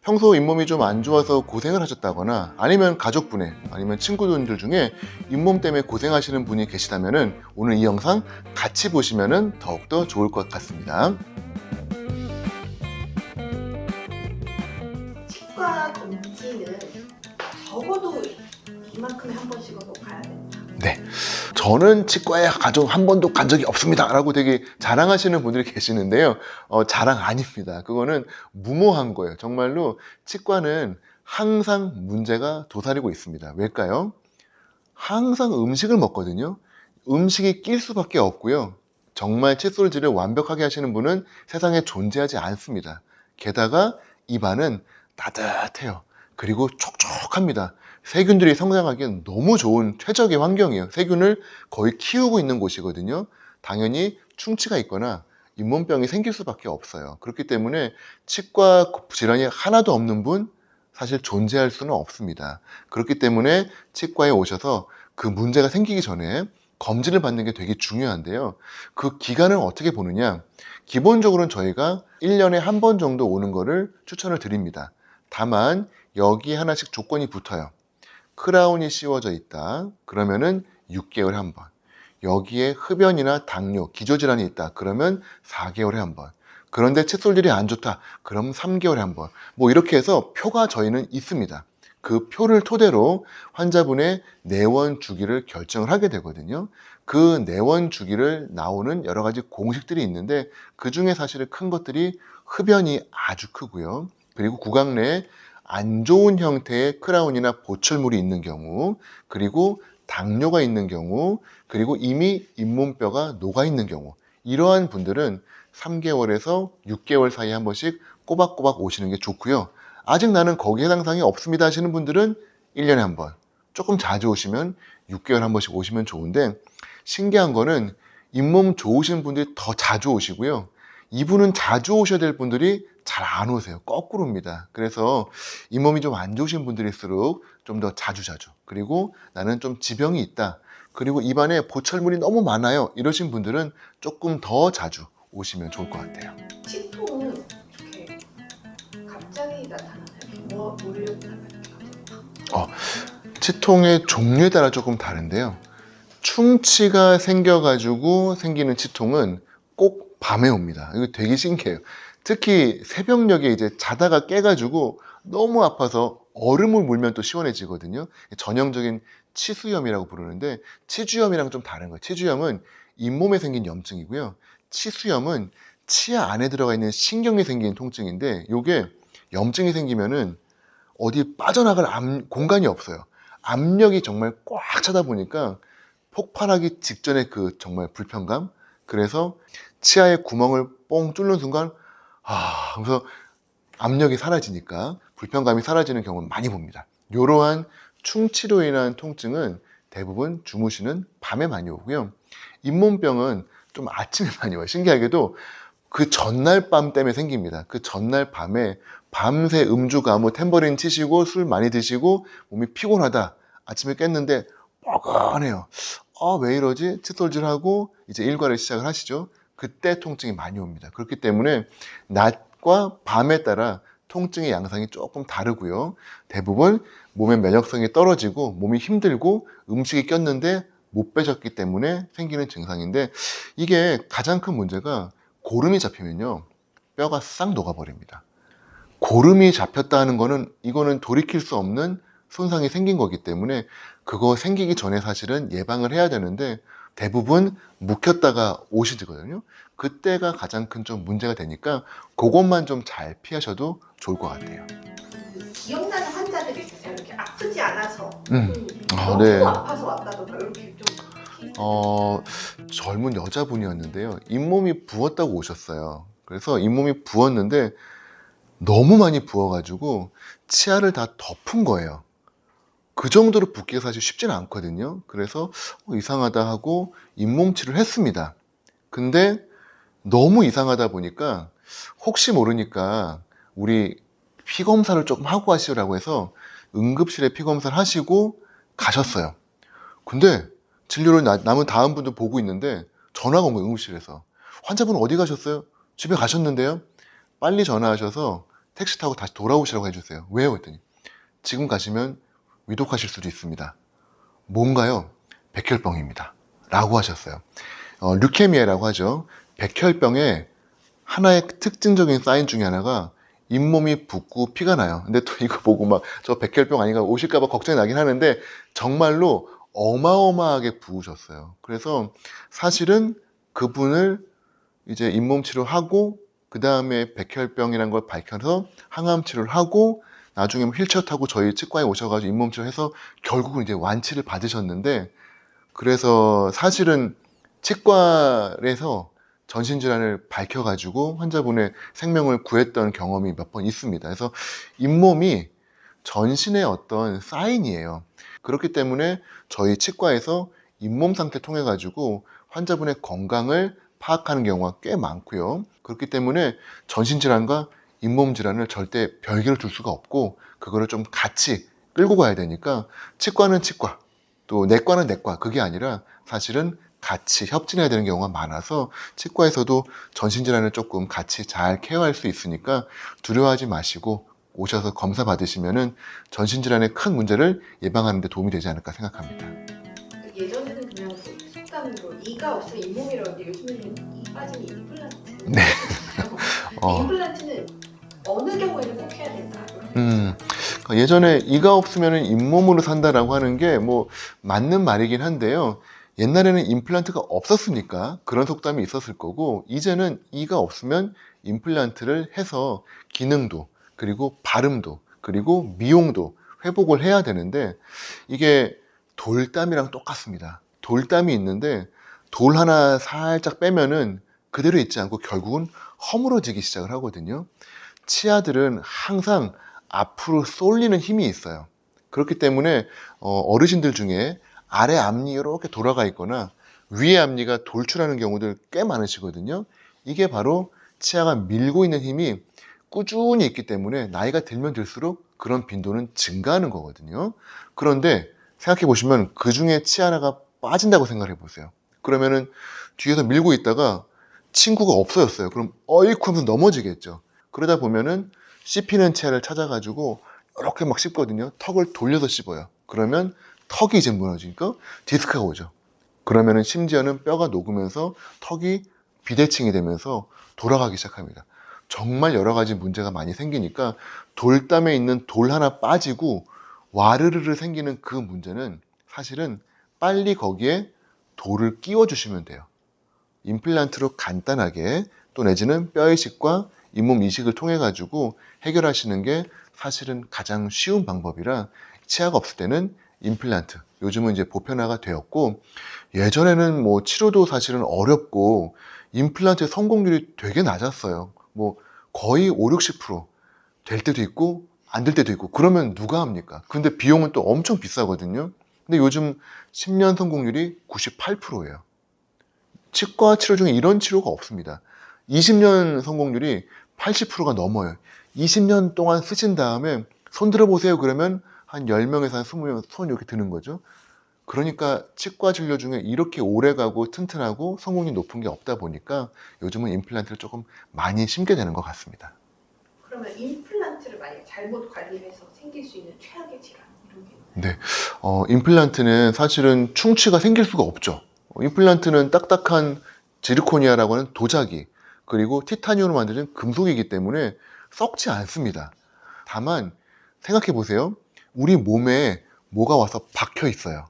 평소 잇몸이 좀 안 좋아서 고생을 하셨다거나 아니면 가족분의 아니면 친구분들 중에 잇몸 때문에 고생하시는 분이 계시다면 오늘 이 영상 같이 보시면 더욱더 좋을 것 같습니다. 치과 검진은 적어도 이만큼에 한 번씩은 가야 된다. 네, 저는 치과에 한 번도 간 적이 없습니다 라고 되게 자랑하시는 분들이 계시는데요. 자랑 아닙니다. 그거는 무모한 거예요. 정말로 치과는 항상 문제가 도사리고 있습니다. 왜일까요? 항상 음식을 먹거든요. 음식이 낄 수밖에 없고요. 정말 칫솔질을 완벽하게 하시는 분은 세상에 존재하지 않습니다. 게다가 입안은 따뜻해요. 그리고 촉촉합니다. 세균들이 성장하기엔 너무 좋은 최적의 환경이에요. 세균을 거의 키우고 있는 곳이거든요. 당연히 충치가 있거나 잇몸병이 생길 수밖에 없어요. 그렇기 때문에 치과 질환이 하나도 없는 분 사실 존재할 수는 없습니다. 그렇기 때문에 치과에 오셔서 그 문제가 생기기 전에 검진을 받는 게 되게 중요한데요. 그 기간을 어떻게 보느냐? 기본적으로는 저희가 1년에 한 번 정도 오는 거를 추천을 드립니다. 다만 여기에 하나씩 조건이 붙어요. 크라운이 씌워져 있다. 그러면은 6개월에 한 번. 여기에 흡연이나 당뇨, 기저질환이 있다. 그러면 4개월에 한 번. 그런데 칫솔질이 안 좋다. 그럼 3개월에 한 번. 뭐 이렇게 해서 표가 저희는 있습니다. 그 표를 토대로 환자분의 내원 주기를 결정을 하게 되거든요. 그 내원 주기를 나오는 여러 가지 공식들이 있는데 그 중에 사실은 큰 것들이 흡연이 아주 크고요. 그리고 구강 내에 안 좋은 형태의 크라운이나 보철물이 있는 경우, 그리고 당뇨가 있는 경우, 그리고 이미 잇몸뼈가 녹아 있는 경우, 이러한 분들은 3개월에서 6개월 사이에 한 번씩 꼬박꼬박 오시는 게 좋고요. 아직 나는 거기에 해당 사항이 없습니다 하시는 분들은 1년에 한 번, 조금 자주 오시면 6개월에 한 번씩 오시면 좋은데, 신기한 거는 잇몸 좋으신 분들이 더 자주 오시고요. 이분은 자주 오셔야 될 분들이 잘 안 오세요. 거꾸로입니다. 그래서 잇몸이 좀 안 좋으신 분들일수록 좀 더 자주. 그리고 나는 좀 지병이 있다. 그리고 입안에 보철물이 너무 많아요. 이러신 분들은 조금 더 자주 오시면 좋을 것 같아요. 치통은 이렇게 갑자기 나타나요. 이렇게 몰려 나타나요. 치통의 종류에 따라 조금 다른데요. 충치가 생겨가지고 생기는 치통은 꼭 밤에 옵니다. 이거 되게 신기해요. 특히 새벽녘에 이제 자다가 깨가지고 너무 아파서 얼음을 물면 또 시원해지거든요. 전형적인 치수염이라고 부르는데 치주염이랑 좀 다른 거예요. 치주염은 잇몸에 생긴 염증이고요. 치수염은 치아 안에 들어가 있는 신경이 생긴 통증인데 이게 염증이 생기면은 어디 빠져나갈 공간이 없어요. 압력이 정말 꽉 차다 보니까 폭발하기 직전의 그 정말 불편감. 그래서 치아에 구멍을 뽕 뚫는 순간 하면서 압력이 사라지니까 불편감이 사라지는 경우를 많이 봅니다. 이러한 충치로 인한 통증은 대부분 주무시는 밤에 많이 오고요. 잇몸병은 좀 아침에 많이 와요. 신기하게도 그 전날 밤 때문에 생깁니다. 그 전날 밤에 밤새 음주 가무 탬버린 치시고 술 많이 드시고 몸이 피곤하다. 아침에 깼는데 뻐근해요. 왜 이러지? 칫솔질하고 이제 일과를 시작을 하시죠. 그때 통증이 많이 옵니다. 그렇기 때문에 낮과 밤에 따라 통증의 양상이 조금 다르고요. 대부분 몸의 면역성이 떨어지고 몸이 힘들고 음식이 꼈는데 못 빼셨기 때문에 생기는 증상인데, 이게 가장 큰 문제가 고름이 잡히면요, 뼈가 싹 녹아버립니다. 고름이 잡혔다 하는 거는 이거는 돌이킬 수 없는 손상이 생긴 거기 때문에 그거 생기기 전에 사실은 예방을 해야 되는데 대부분 묵혔다가 오시거든요. 그때가 가장 큰 좀 문제가 되니까 그것만 좀 잘 피하셔도 좋을 것 같아요. 기억나는 환자들이 있으세요? 이렇게 아프지 않아서 네. 너무 아파서 왔다던가 이렇게 좀 젊은 여자분이었는데요. 잇몸이 부었다고 오셨어요. 그래서 잇몸이 부었는데 너무 많이 부어가지고 치아를 다 덮은 거예요. 그 정도로 붓기가 사실 쉽지는 않거든요. 그래서 이상하다 하고 잇몸치를 했습니다. 근데 너무 이상하다 보니까 혹시 모르니까 우리 피검사를 조금 하고 가시라고 해서 응급실에 피검사를 하시고 가셨어요. 근데 진료를 남은 다음 분도 보고 있는데 전화가 온 거예요. 응급실에서. 환자분 어디 가셨어요? 집에 가셨는데요. 빨리 전화하셔서 택시 타고 다시 돌아오시라고 해주세요. 왜요? 했더니 지금 가시면 위독하실 수도 있습니다. 뭔가요? 백혈병입니다. 라고 하셨어요. 류케미아라고 하죠. 백혈병의 하나의 특징적인 사인 중에 하나가 잇몸이 붓고 피가 나요. 근데 또 이거 보고 막 저 백혈병 아닌가 오실까봐 걱정이 나긴 하는데 정말로 어마어마하게 부으셨어요. 그래서 사실은 그분을 이제 잇몸 치료하고 그 다음에 백혈병이라는 걸 밝혀서 항암 치료를 하고 나중에 휠체어 타고 저희 치과에 오셔가지고 잇몸 치료해서 결국은 이제 완치를 받으셨는데 그래서 사실은 치과에서 전신질환을 밝혀가지고 환자분의 생명을 구했던 경험이 몇 번 있습니다. 그래서 잇몸이 전신의 어떤 사인이에요. 그렇기 때문에 저희 치과에서 잇몸 상태 통해 가지고 환자분의 건강을 파악하는 경우가 꽤 많고요. 그렇기 때문에 전신질환과 잇몸 질환을 절대 별개로 둘 수가 없고 그거를 좀 같이 끌고 가야 되니까 치과는 치과, 또 내과는 내과, 그게 아니라 사실은 같이 협진해야 되는 경우가 많아서 치과에서도 전신질환을 조금 같이 잘 케어할 수 있으니까 두려워하지 마시고 오셔서 검사 받으시면은 전신질환의 큰 문제를 예방하는 데 도움이 되지 않을까 생각합니다. 예전에는 그냥 속담으로 이가 없으면 잇몸이라고 했는데 요즘에는 이 빠지면 임플란트. 네. 임플란트는 어느 경우에는 꼭 해야 된다. 예전에 이가 없으면 잇몸으로 산다라고 하는 게 뭐 맞는 말이긴 한데요. 옛날에는 임플란트가 없었으니까 그런 속담이 있었을 거고 이제는 이가 없으면 임플란트를 해서 기능도 그리고 발음도 그리고 미용도 회복을 해야 되는데 이게 돌담이랑 똑같습니다. 돌담이 있는데 돌 하나 살짝 빼면은 그대로 있지 않고 결국은 허물어지기 시작을 하거든요. 치아들은 항상 앞으로 쏠리는 힘이 있어요. 그렇기 때문에 어르신들 중에 아래 앞니 이렇게 돌아가 있거나 위에 앞니가 돌출하는 경우들 꽤 많으시거든요. 이게 바로 치아가 밀고 있는 힘이 꾸준히 있기 때문에 나이가 들면 들수록 그런 빈도는 증가하는 거거든요. 그런데 생각해 보시면 그 중에 치 하나가 빠진다고 생각해 보세요. 그러면은 뒤에서 밀고 있다가 친구가 없어졌어요. 그럼 어이쿠 하면서 넘어지겠죠. 그러다 보면은 씹히는 치아를 찾아가지고 이렇게 막 씹거든요. 턱을 돌려서 씹어요. 그러면 턱이 이제 무너지니까 디스크가 오죠. 그러면은 심지어는 뼈가 녹으면서 턱이 비대칭이 되면서 돌아가기 시작합니다. 정말 여러 가지 문제가 많이 생기니까 돌담에 있는 돌 하나 빠지고 와르르르 생기는 그 문제는 사실은 빨리 거기에 돌을 끼워주시면 돼요. 임플란트로 간단하게 또 내지는 뼈 이식과 잇몸 이식을 통해 가지고 해결하시는 게 사실은 가장 쉬운 방법이라 치아가 없을 때는 임플란트, 요즘은 이제 보편화가 되었고 예전에는 뭐 치료도 사실은 어렵고 임플란트의 성공률이 되게 낮았어요. 뭐 거의 5, 60%될 때도 있고 안 될 때도 있고 그러면 누가 합니까? 근데 비용은 또 엄청 비싸거든요. 근데 요즘 10년 성공률이 98%예요. 치과 치료 중에 이런 치료가 없습니다. 20년 성공률이 80%가 넘어요. 20년 동안 쓰신 다음에 손 들어보세요 그러면 한 10명에서 한 20명 손 이렇게 드는 거죠. 그러니까 치과 진료 중에 이렇게 오래가고 튼튼하고 성공률이 높은 게 없다 보니까 요즘은 임플란트를 조금 많이 심게 되는 것 같습니다. 그러면 임플란트를 만약 잘못 관리해서 생길 수 있는 최악의 질환 이런 게 있나요? 네, 임플란트는 사실은 충치가 생길 수가 없죠. 임플란트는 딱딱한 지르코니아라고 하는 도자기 그리고 티타늄으로 만드는 금속이기 때문에 썩지 않습니다. 다만 생각해 보세요. 우리 몸에 뭐가 와서 박혀 있어요.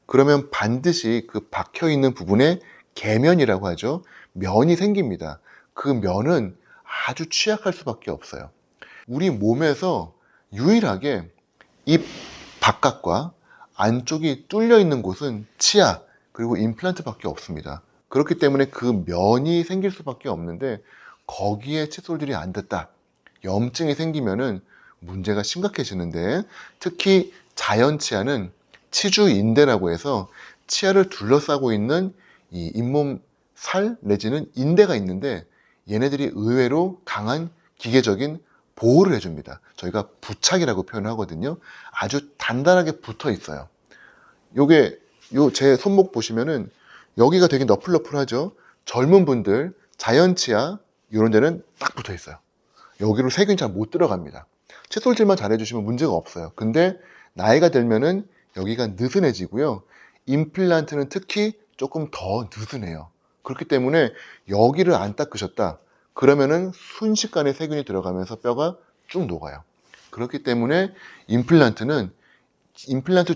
그러면 반드시 그 박혀 있는 부분에 계면이라고 하죠. 면이 생깁니다. 그 면은 아주 취약할 수밖에 없어요. 우리 몸에서 유일하게 입 바깥과 안쪽이 뚫려 있는 곳은 치아 그리고 임플란트밖에 없습니다. 그렇기 때문에 그 면이 생길 수밖에 없는데 거기에 칫솔질이 안 됐다. 염증이 생기면은 문제가 심각해지는데 특히 자연 치아는 치주인대라고 해서 치아를 둘러싸고 있는 이 잇몸 살 내지는 인대가 있는데 얘네들이 의외로 강한 기계적인 보호를 해줍니다. 저희가 부착이라고 표현하거든요. 아주 단단하게 붙어 있어요. 요게 제 손목 보시면은 여기가 되게 너플너플하죠. 젊은 분들 자연 치아 이런 데는 딱 붙어 있어요. 여기로 세균이 잘 못 들어갑니다. 칫솔질만 잘해주시면 문제가 없어요. 근데 나이가 들면은 여기가 느슨해지고요. 임플란트는 특히 조금 더 느슨해요. 그렇기 때문에 여기를 안 닦으셨다. 그러면은 순식간에 세균이 들어가면서 뼈가 쭉 녹아요. 그렇기 때문에 임플란트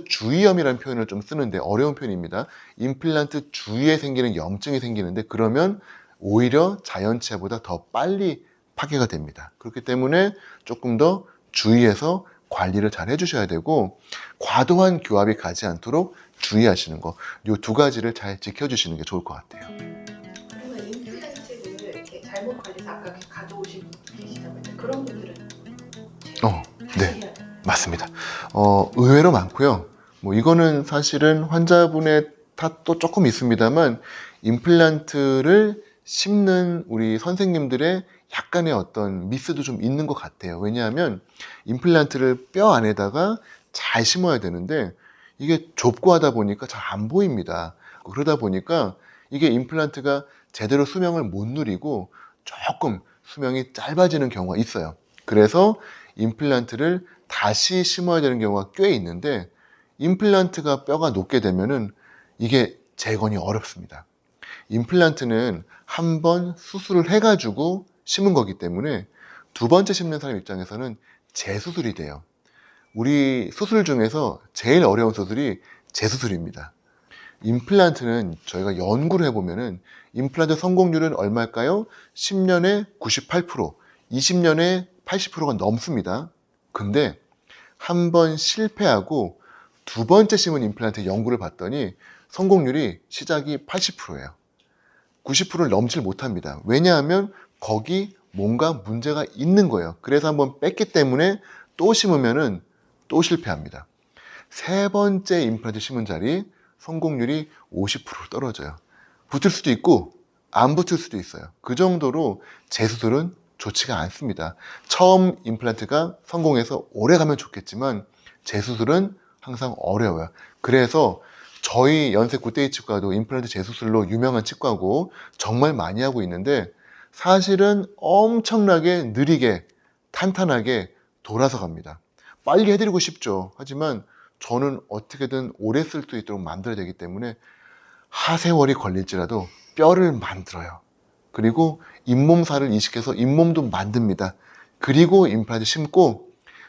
주위염이라는 표현을 좀 쓰는데 어려운 표현입니다. 임플란트 주위에 생기는 염증이 생기는데 그러면 오히려 자연치아보다 더 빨리 파괴가 됩니다. 그렇기 때문에 조금 더 주의해서 관리를 잘 해주셔야 되고 과도한 교합이 가지 않도록 주의하시는 거, 이 두 가지를 잘 지켜주시는 게 좋을 것 같아요. 그러면 임플란트를 이렇게 잘못 관리해서 아까 가져오신 분 계시다고요. 그런 분들은 다시 네. 해야 돼요. 맞습니다. 의외로 많고요. 뭐 이거는 사실은 환자분의 탓도 조금 있습니다만 임플란트를 심는 우리 선생님들의 약간의 어떤 미스도 좀 있는 것 같아요. 왜냐하면 임플란트를 뼈 안에다가 잘 심어야 되는데 이게 좁고 하다 보니까 잘 안 보입니다. 그러다 보니까 이게 임플란트가 제대로 수명을 못 누리고 조금 수명이 짧아지는 경우가 있어요. 그래서 임플란트를 다시 심어야 되는 경우가 꽤 있는데 임플란트가 뼈가 녹게 되면은 이게 재건이 어렵습니다. 임플란트는 한 번 수술을 해가지고 심은 거기 때문에 두 번째 심는 사람 입장에서는 재수술이 돼요. 우리 수술 중에서 제일 어려운 수술이 재수술입니다. 임플란트는 저희가 연구를 해보면은 임플란트 성공률은 얼마일까요? 10년에 98%, 20년에 80%가 넘습니다. 근데 한 번 실패하고 두 번째 심은 임플란트 연구를 봤더니 성공률이 시작이 80%예요. 90%를 넘질 못합니다. 왜냐하면 거기 뭔가 문제가 있는 거예요. 그래서 한번 뺐기 때문에 또 심으면은 또 실패합니다. 세 번째 임플란트 심은 자리 성공률이 50% 떨어져요. 붙을 수도 있고 안 붙을 수도 있어요. 그 정도로 재수술은 좋지가 않습니다. 처음 임플란트가 성공해서 오래 가면 좋겠지만 재수술은 항상 어려워요. 그래서 저희 연세 구데이 치과도 임플란트 재수술로 유명한 치과고 정말 많이 하고 있는데 사실은 엄청나게 느리게 탄탄하게 돌아서 갑니다. 빨리 해드리고 싶죠. 하지만 저는 어떻게든 오래 쓸 수 있도록 만들어야 되기 때문에 하세월이 걸릴지라도 뼈를 만들어요. 그리고 잇몸살을 이식해서 잇몸도 만듭니다. 그리고 임플란트 심고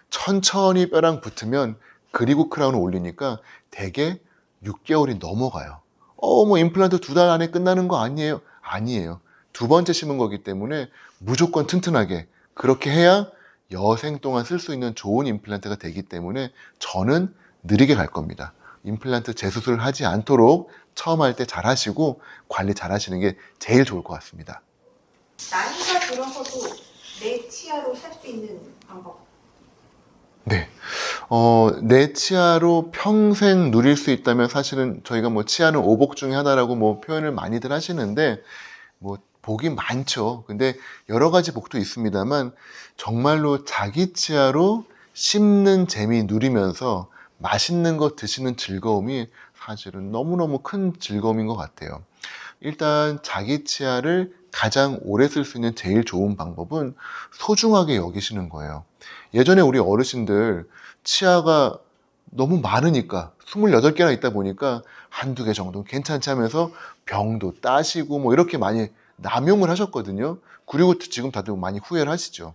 천천히 뼈랑 붙으면 그리고 크라운을 올리니까 대개 6개월이 넘어가요. 뭐 임플란트 2달 안에 끝나는 거 아니에요? 아니에요. 두 번째 심은 거기 때문에 무조건 튼튼하게 그렇게 해야 여생 동안 쓸 수 있는 좋은 임플란트가 되기 때문에 저는 느리게 갈 겁니다. 임플란트 재수술을 하지 않도록 처음 할 때 잘 하시고 관리 잘 하시는 게 제일 좋을 것 같습니다. 나이가 들어서도 내 치아로 살 수 있는 방법. 네. 내 치아로 평생 누릴 수 있다면 사실은 저희가 뭐 치아는 오복 중에 하나라고 뭐 표현을 많이들 하시는데 뭐 복이 많죠. 근데 여러 가지 복도 있습니다만 정말로 자기 치아로 씹는 재미 누리면서 맛있는 거 드시는 즐거움이 사실은 너무너무 큰 즐거움인 것 같아요. 일단 자기 치아를 가장 오래 쓸 수 있는 제일 좋은 방법은 소중하게 여기시는 거예요. 예전에 우리 어르신들 치아가 너무 많으니까 28개나 있다 보니까 한두 개 정도는 괜찮지 하면서 병도 따시고 뭐 이렇게 많이 남용을 하셨거든요. 그리고 지금 다들 많이 후회를 하시죠.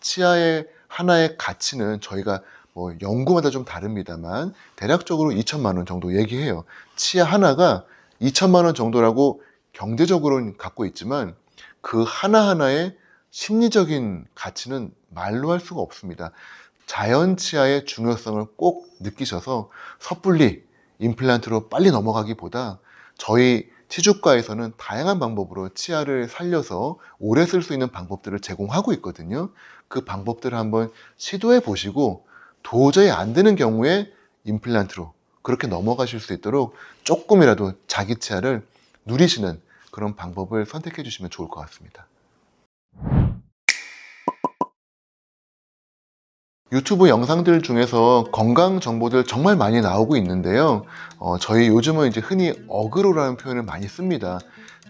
치아의 하나의 가치는 저희가 뭐 연구마다 좀 다릅니다만 대략적으로 2천만 원 정도 얘기해요. 치아 하나가 2천만 원 정도라고 경제적으로는 갖고 있지만 그 하나하나의 심리적인 가치는 말로 할 수가 없습니다. 자연 치아의 중요성을 꼭 느끼셔서 섣불리 임플란트로 빨리 넘어가기보다 저희 치주과에서는 다양한 방법으로 치아를 살려서 오래 쓸 수 있는 방법들을 제공하고 있거든요. 그 방법들을 한번 시도해 보시고 도저히 안 되는 경우에 임플란트로 그렇게 넘어가실 수 있도록 조금이라도 자기 치아를 누리시는 그런 방법을 선택해 주시면 좋을 것 같습니다. 유튜브 영상들 중에서 건강 정보들 정말 많이 나오고 있는데요. 저희 요즘은 이제 흔히 어그로라는 표현을 많이 씁니다.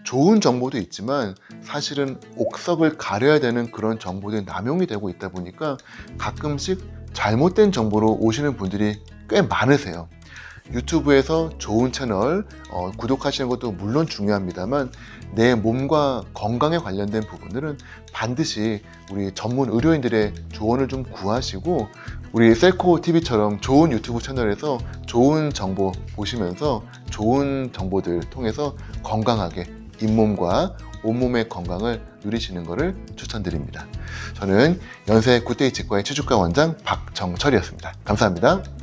좋은 정보도 있지만 사실은 옥석을 가려야 되는 그런 정보들이 남용이 되고 있다 보니까 가끔씩 잘못된 정보로 오시는 분들이 꽤 많으세요. 유튜브에서 좋은 채널 구독하시는 것도 물론 중요합니다만 내 몸과 건강에 관련된 부분들은 반드시 우리 전문 의료인들의 조언을 좀 구하시고 우리 셀코TV처럼 좋은 유튜브 채널에서 좋은 정보 보시면서 좋은 정보들 통해서 건강하게 잇몸과 온몸의 건강을 누리시는 것을 추천드립니다. 저는 연세 굿데이 치과의 치주과 원장 박정철이었습니다. 감사합니다.